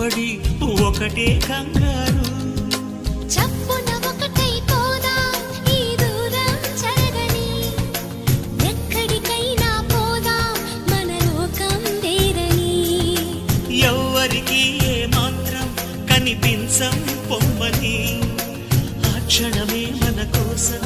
సవ్వడి ఒకటే కంగారు. చప్పున ఒకటైపోదాం ఈ దూరం చెరగని, ఎక్కడికైనా పోదాం మన లోకం వేరని. ఎవ్వరికి ఏ మాత్రం కనిపించం పొమ్మని, ఆ క్షణమే మన కోసం